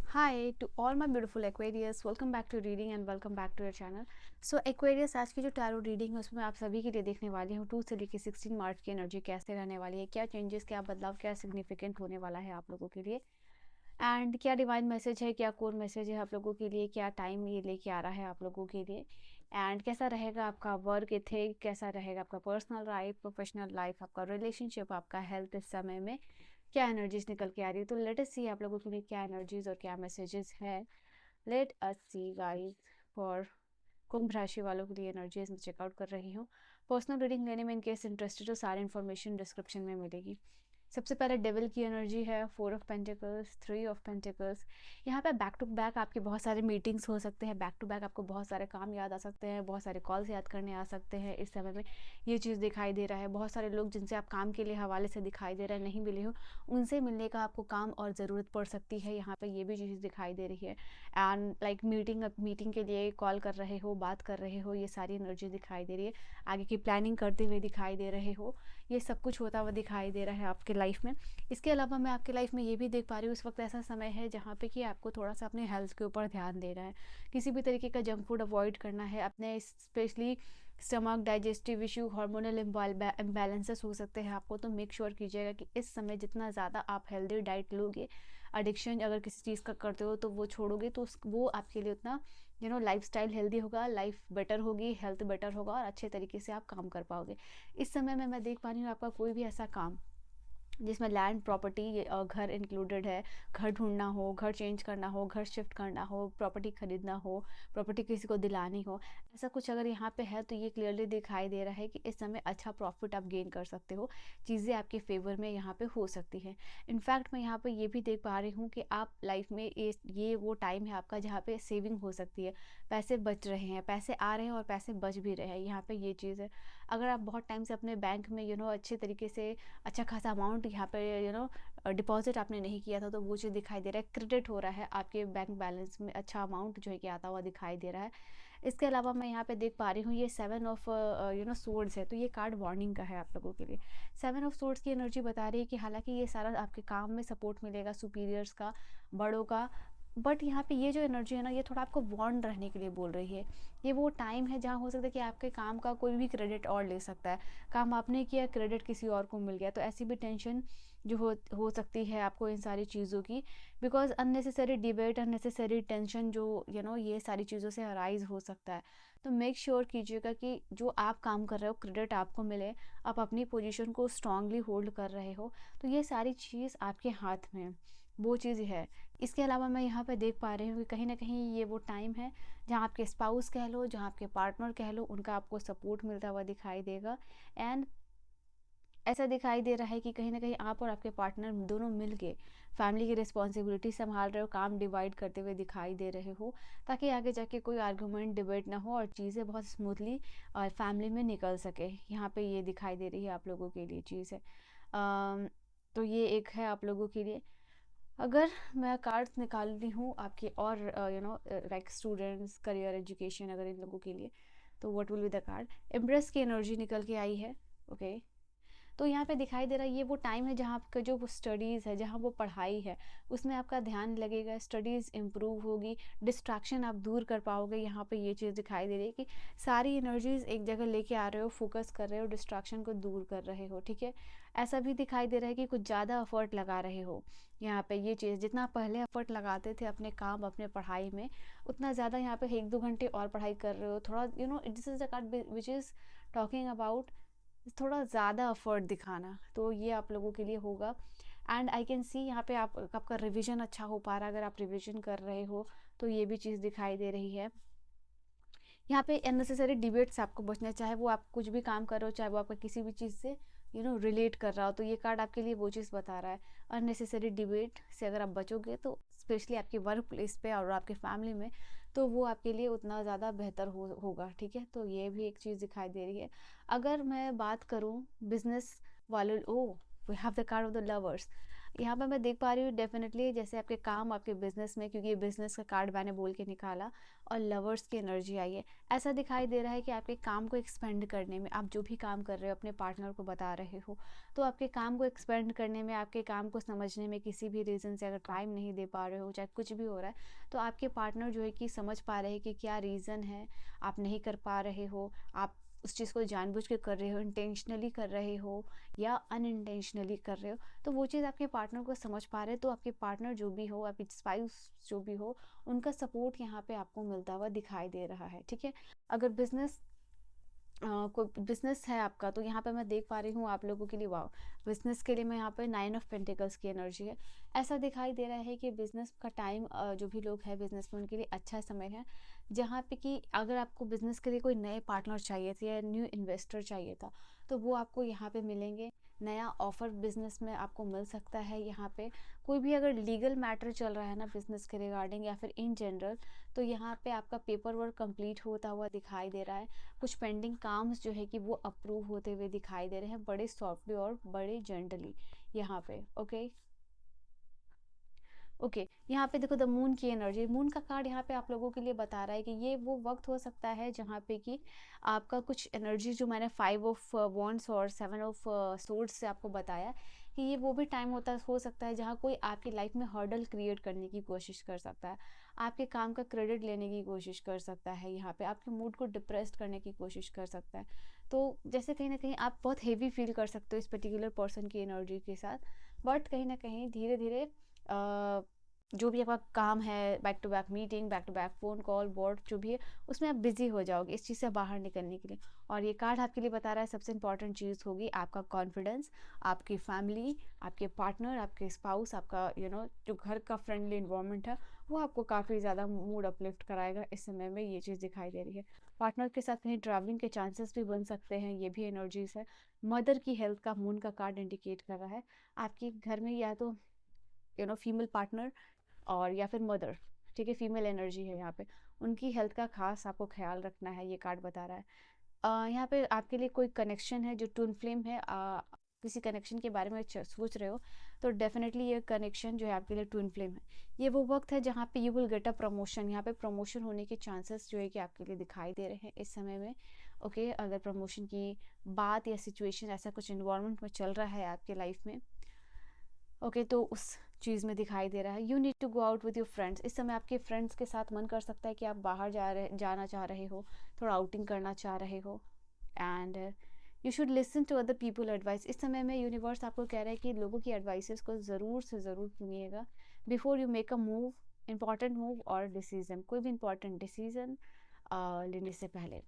Hi to all my beautiful Aquarius, welcome back to reading and welcome back to your channel. So Aquarius, आज की जो tarot reading है उसमें आप सभी के लिए देखने वाली हूँ 2 से लेकर 16 मार्च की एनर्जी कैसे रहने वाली है, क्या चेंजेस, क्या बदलाव, क्या सिग्निफिकेंट होने वाला है आप लोगों के लिए, एंड क्या डिवाइन मैसेज है, क्या कोर मैसेज है आप लोगों के लिए, क्या टाइम ये लेके आ रहा है आप लोगों के लिए, एंड कैसा रहेगा आपका वर्क एथिक, कैसा रहेगा आपका पर्सनल लाइफ, प्रोफेशनल लाइफ, आपका रिलेशनशिप, आपका हेल्थ इस समय में क्या एनर्जीज निकल के आ रही है। तो लेट अस सी आप लोगों के लिए क्या एनर्जीज और क्या मैसेजेस है। Let us see guys for कुंभ राशि वालों के लिए एनर्जीज मैं चेकआउट कर रही हूँ। पर्सनल रीडिंग लेने में इनकेस इंटरेस्टेड हो, सारी इन्फॉर्मेशन डिस्क्रिप्शन में मिलेगी। सबसे पहले डेविल की एनर्जी है, 4 ऑफ पेंटिकल्स, 3 ऑफ पेंटिकल्स। यहाँ पे बैक टू बैक आपके बहुत सारे मीटिंग्स हो सकते हैं, बैक टू बैक आपको बहुत सारे काम याद आ सकते हैं, बहुत सारे कॉल्स याद करने आ सकते हैं इस समय में। ये चीज़ दिखाई दे रहा है, बहुत सारे लोग जिनसे आप काम के लिए हवाले से दिखाई दे रहा है नहीं मिले हो, उनसे मिलने का आपको काम और ज़रूरत पड़ सकती है। यहाँ पे ये भी चीज़ दिखाई दे रही है। एंड लाइक मीटिंग के लिए कॉल कर रहे हो, बात कर रहे हो, ये सारी एनर्जी दिखाई दे रही है। आगे की प्लानिंग करते हुए दिखाई दे रहे हो, ये सब कुछ होता हुआ दिखाई दे रहा है आपके लाइफ में। इसके अलावा मैं आपके लाइफ में ये भी देख पा रही हूँ, इस वक्त ऐसा समय है जहाँ पे कि आपको थोड़ा सा अपने हेल्थ के ऊपर ध्यान देना है। किसी भी तरीके का जंक फूड अवॉइड करना है। अपने specially stomach, digestive issue, hormonal imbalances हो सकते हैं आपको, तो मेक श्योर कीजिएगा कि इस समय जितना ज़्यादा आप हेल्दी डाइट लोगे, एडिक्शन अगर किसी चीज़ का करते हो तो वो छोड़ोगे, तो वो आपके लिए उतना लाइफ स्टाइल हेल्दी होगा, लाइफ बेटर होगी, हेल्थ बेटर होगा और अच्छे तरीके से आप काम कर पाओगे। इस समय में मैं देख पा रही हूँ आपका कोई भी ऐसा काम जिसमें लैंड प्रॉपर्टी घर इंक्लूडेड है, घर ढूंढना हो, घर चेंज करना हो, घर शिफ्ट करना हो, प्रॉपर्टी खरीदना हो, प्रॉपर्टी किसी को दिलानी हो, ऐसा कुछ अगर यहाँ पे है तो ये क्लियरली दिखाई दे रहा है कि इस समय अच्छा प्रॉफिट आप गेन कर सकते हो, चीज़ें आपके फेवर में यहाँ पे हो सकती है। इनफैक्ट मैं यहाँ पे ये भी देख पा रही हूँ कि आप लाइफ में ये वो टाइम है आपका जहाँ पे सेविंग हो सकती है, पैसे बच रहे हैं, पैसे आ रहे हैं और पैसे बच भी रहे हैं, यहाँ पे ये चीज़ है। अगर आप बहुत टाइम से अपने बैंक में अच्छे तरीके से अच्छा खासा अमाउंट यहाँ पे डिपॉजिट आपने नहीं किया था, तो वो चीज़ दिखाई दे रहा है, क्रेडिट हो रहा है आपके बैंक बैलेंस में, अच्छा अमाउंट जो है कि आता हुआ दिखाई दे रहा है। इसके अलावा मैं यहाँ पे देख पा रही हूँ ये 7 ऑफ सोर्ड्स है, तो ये कार्ड वार्निंग का है आप लोगों के लिए। 7 ऑफ सोर्ड्स की एनर्जी बता रही है कि हालांकि ये सारा आपके काम में सपोर्ट मिलेगा, सुपीरियर्स का, बड़ों का, बट यहाँ पे ये जो एनर्जी है ना, ये थोड़ा आपको वार्न रहने के लिए बोल रही है। ये वो टाइम है जहाँ हो सकता है कि आपके काम का कोई भी क्रेडिट और ले सकता है, काम आपने किया, क्रेडिट किसी और को मिल गया, तो ऐसी भी टेंशन जो हो सकती है आपको इन सारी चीज़ों की। Because unnecessary debate, unnecessary tension जो ये सारी चीज़ों से अराइज हो सकता है। तो मेक श्योर कीजिएगा कि जो आप काम कर रहे हो क्रेडिट आपको मिले, आप अपनी पोजीशन को स्ट्रांगली होल्ड कर रहे हो, तो ये सारी चीज़ आपके हाथ में है, वो चीज़ है। इसके अलावा मैं यहाँ पे देख पा रही हूँ कि कहीं ना कहीं ये वो टाइम है जहाँ आपके स्पाउस कह लो, जहाँ आपके पार्टनर कह लो, उनका आपको सपोर्ट मिलता हुआ दिखाई देगा। एंड ऐसा दिखाई दे रहा है कि कहीं ना कहीं आप और आपके पार्टनर दोनों मिल के फैमिली की रिस्पॉन्सिबिलिटी संभाल रहे हो, काम डिवाइड करते हुए दिखाई दे रहे हो, ताकि आगे जाके कोई आर्गूमेंट डिबेट ना हो और चीज़ें बहुत स्मूथली और फैमिली में निकल सके। यहाँ पे ये दिखाई दे रही है आप लोगों के लिए चीज़ है। तो ये एक है आप लोगों के लिए। अगर मैं कार्ड्स निकाल रही हूँ आपके और लाइक स्टूडेंट्स, करियर, एजुकेशन, अगर इन लोगों के लिए, तो what will be the card. Empress की एनर्जी निकल के आई है। ओके, तो यहाँ पे दिखाई दे रहा है ये वो टाइम है जहाँ आपका जो वो स्टडीज़ है, जहाँ वो पढ़ाई है, उसमें आपका ध्यान लगेगा, स्टडीज़ इम्प्रूव होगी, डिस्ट्रैक्शन आप दूर कर पाओगे। यहाँ पे ये चीज़ दिखाई दे रही है कि सारी एनर्जीज एक जगह लेके आ रहे हो, फोकस कर रहे हो, डिस्ट्रैक्शन को दूर कर रहे हो, ठीक है। ऐसा भी दिखाई दे रहा है कि कुछ ज़्यादा एफर्ट लगा रहे हो। यहाँ पे ये चीज़, जितना पहले एफर्ट लगाते थे अपने काम, अपने पढ़ाई में, उतना ज़्यादा यहाँ पे 1-2 घंटे और पढ़ाई कर रहे हो, थोड़ा this is the card which is talking about थोड़ा ज़्यादा एफर्ट दिखाना, तो ये आप लोगों के लिए होगा। एंड आई कैन सी यहाँ पे आपका रिवीजन अच्छा हो पा रहा है, अगर आप रिवीजन कर रहे हो तो ये भी चीज़ दिखाई दे रही है। यहाँ पे अननेसेसरी डिबेट से आपको बचना है, चाहे वो आप कुछ भी काम कर रहे हो, चाहे वो आपका किसी भी चीज़ से रिलेट कर रहा हो, तो ये कार्ड आपके लिए वो चीज़ बता रहा है। अननेसेसरी डिबेट से अगर आप बचोगे, तो स्पेशली आपके वर्क प्लेस पे और आपके फैमिली में, तो वो आपके लिए उतना ज़्यादा बेहतर होगा, ठीक है। तो ये भी एक चीज़ दिखाई दे रही है। अगर मैं बात करूँ बिजनेस वाले, oh we have the card of the lovers. यहाँ पे मैं देख पा रही हूँ डेफिनेटली जैसे आपके काम आपके बिजनेस में, क्योंकि ये बिजनेस का कार्ड मैंने बोल के निकाला, और लवर्स की एनर्जी आई है। ऐसा दिखाई दे रहा है कि आपके काम को एक्सपेंड करने में, आप जो भी काम कर रहे हो अपने पार्टनर को बता रहे हो, तो आपके काम को एक्सपेंड करने में, आपके काम को समझने में किसी भी रीज़न से अगर टाइम नहीं दे पा रहे हो, चाहे कुछ भी हो रहा है, तो आपके पार्टनर जो है कि समझ पा रहे हैं कि क्या रीज़न है आप नहीं कर पा रहे हो। आप उस चीज़ को जानबूझ के कर रहे हो, इंटेंशनली कर रहे हो या अनइंटेंशनली कर रहे हो, तो वो चीज़ आपके पार्टनर को समझ पा रहे हैं। तो आपके पार्टनर जो भी हो, आपकी स्पाउस जो भी हो, उनका सपोर्ट यहाँ पे आपको मिलता हुआ दिखाई दे रहा है। ठीक है, अगर कोई बिजनेस है आपका, तो यहाँ पे मैं देख पा रही हूँ आप लोगों के लिए, वाह, बिजनेस के लिए मैं यहाँ पे 9 ऑफ पेंटिकल्स की एनर्जी है। ऐसा दिखाई दे रहा है कि बिजनेस का टाइम, जो भी लोग हैं बिजनेस में, उनके लिए अच्छा समय है, जहाँ पे कि अगर आपको बिजनेस के लिए कोई नए पार्टनर चाहिए थे या न्यू इन्वेस्टर चाहिए था, तो वो आपको यहाँ पे मिलेंगे। नया ऑफर बिजनेस में आपको मिल सकता है। यहाँ पे कोई भी अगर लीगल मैटर चल रहा है ना बिजनेस के रिगार्डिंग या फिर इन जनरल, तो यहाँ पे आपका पेपर वर्क कंप्लीट होता हुआ दिखाई दे रहा है। कुछ पेंडिंग काम्स जो है कि वो अप्रूव होते हुए दिखाई दे रहे हैं, बड़े सॉफ्टली और बड़े जेंटली यहाँ पे। ओके ओके, यहाँ पे देखो द मून की एनर्जी, मून का कार्ड यहाँ पे आप लोगों के लिए बता रहा है कि ये वो वक्त हो सकता है जहाँ पे कि आपका कुछ एनर्जी, जो मैंने 5 ऑफ वॉन्ड्स और 7 ऑफ सोर्ड्स से आपको बताया, कि ये वो भी टाइम हो सकता है जहाँ कोई आपकी लाइफ में हर्डल क्रिएट करने की कोशिश कर सकता है, आपके काम का क्रेडिट लेने की कोशिश कर सकता है, यहाँ पे आपके मूड को डिप्रेस्ड करने की कोशिश कर सकता है। तो जैसे कहीं ना कहीं आप बहुत हेवी फील कर सकते हो इस पर्टिकुलर पर्सन की एनर्जी के साथ, बट कहीं ना कहीं धीरे धीरे जो भी आपका काम है, back to back meeting, back to back phone call, work जो भी है, उसमें आप बिज़ी हो जाओगे इस चीज़ से बाहर निकलने के लिए। और ये कार्ड आपके लिए बता रहा है सबसे इंपॉर्टेंट चीज़ होगी आपका कॉन्फिडेंस, आपकी फैमिली, आपके पार्टनर, आपके स्पाउस, आपका जो घर का फ्रेंडली इन्वायरमेंट है, वो आपको काफ़ी ज़्यादा मूड अपलिफ्ट कराएगा इस समय में, ये चीज़ दिखाई दे रही है। पार्टनर के साथ कहीं ट्रैवलिंग के चांसेस भी बन सकते हैं, ये भी एनर्जीज है। मदर की हेल्थ का मून का कार्ड इंडिकेट कर रहा है। आपके घर में या तो फीमेल पार्टनर और या फिर मदर, ठीक है, फीमेल एनर्जी है यहाँ पे, उनकी हेल्थ का खास आपको ख्याल रखना है, ये कार्ड बता रहा है। यहाँ पे आपके लिए कोई कनेक्शन है जो ट्विन फ्लेम है, किसी कनेक्शन के बारे में सोच रहे हो, तो डेफिनेटली ये कनेक्शन जो है आपके लिए ट्विन फ्लेम है। ये वो वक्त है जहाँ पे you will get a promotion, यहाँ पे प्रमोशन होने के चांसेस जो है कि आपके लिए दिखाई दे रहे हैं इस समय में। ओके, अगर प्रमोशन की बात या सिचुएशन, ऐसा कुछ इन्वायरमेंट में चल रहा है आपके लाइफ में, ओके, तो उस चीज़ में दिखाई दे रहा है। You need to go out with your friends, इस समय आपके फ्रेंड्स के साथ मन कर सकता है कि आप बाहर जाना चाह रहे हो, थोड़ा आउटिंग करना चाह रहे हो। And you should listen to other people advice, इस समय में यूनिवर्स आपको कह रहा है कि लोगों की एडवाइसेस को ज़रूर से ज़रूर सुनिएगा before you make a move, important move और डिसीजन, कोई भी इंपॉर्टेंट डिसीजन लेने से पहले।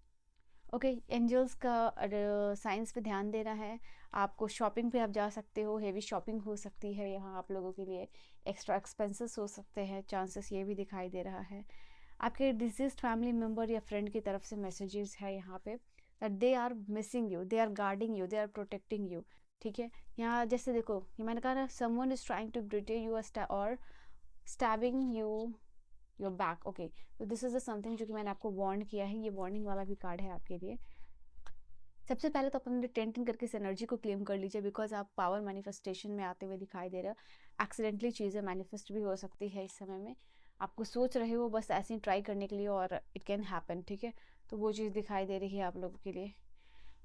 ओके, एंजल्स का साइंस पे ध्यान देना है आपको। शॉपिंग पे आप जा सकते हो, हेवी शॉपिंग हो सकती है यहाँ आप लोगों के लिए, एक्स्ट्रा एक्सपेंसेस हो सकते हैं, चांसेस ये भी दिखाई दे रहा है। आपके डिसीज्ड फैमिली मेम्बर या फ्रेंड की तरफ से मैसेजेस है यहाँ पे, that they are missing you, they are guarding you, they are protecting you. ठीक है, यहाँ जैसे देखो, ये मैंने कहा ना, someone is trying to betray you और stabbing you your back. Okay, तो दिस इज द समथिंग जो कि मैंने आपको वार्न किया है, ये वार्निंग वाला भी कार्ड है आपके लिए। सबसे पहले तो अपने टेंटिंग करके इस एनर्जी को क्लेम कर लीजिए, बिकॉज आप पावर मैनिफेस्टेशन में आते हुए दिखाई दे रहे हो। एक्सीडेंटली चीज़ें मैनिफेस्ट भी हो सकती है इस समय में, आपको सोच रहे हो बस ऐसे ही ट्राई करने के लिए और इट कैन हैपन। ठीक है, तो वो चीज़ दिखाई दे रही है आप लोगों के लिए।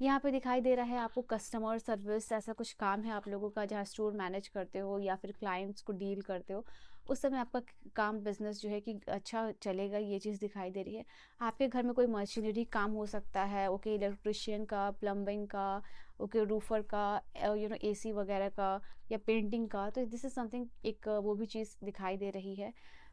यहाँ पे दिखाई दे रहा है आपको कस्टमर सर्विस, ऐसा कुछ काम है आप लोगों का जहाँ स्टोर मैनेज करते हो या फिर क्लाइंट्स को डील करते हो, उस समय आपका काम बिजनेस जो है कि अच्छा चलेगा, ये चीज़ दिखाई दे रही है। आपके घर में कोई मशीनरी काम हो सकता है, ओके, इलेक्ट्रिशियन का, प्लम्बिंग का, ओके, रूफर का, एसी वगैरह का, या पेंटिंग का, तो दिस इज समथिंग, एक वो भी चीज़ दिखाई दे रही है।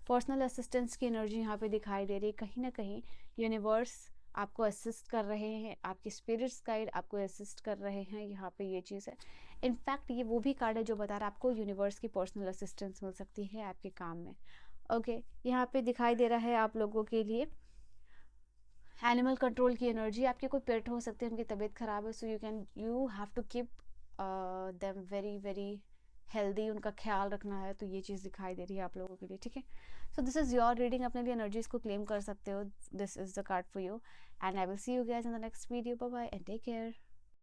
पर्सनल असिस्टेंस की एनर्जी यहाँ पे दिखाई दे रही है, कहीं ना कहीं यूनिवर्स आपको असिस्ट कर रहे हैं, आपके स्पिरिट्स गाइड आपको असिस्ट कर रहे हैं, यहाँ पे ये चीज़ है। इनफैक्ट ये वो भी कार्ड है जो बता रहा है आपको यूनिवर्स की पर्सनल असिस्टेंस मिल सकती है आपके काम में। ओके, यहाँ पे दिखाई दे रहा है आप लोगों के लिए एनिमल कंट्रोल की एनर्जी। आपके कोई पेट हो सकते हैं, उनकी तबीयत खराब है, so you have to keep them very very healthy, उनका ख्याल रखना है, तो ये चीज़ दिखाई दे रही है आप लोगों के लिए। ठीक है, so this is your reading, अपने लिए एनर्जीज को क्लेम कर सकते हो, this is the card for you, and I will see you guys in the next video. Bye bye and take care.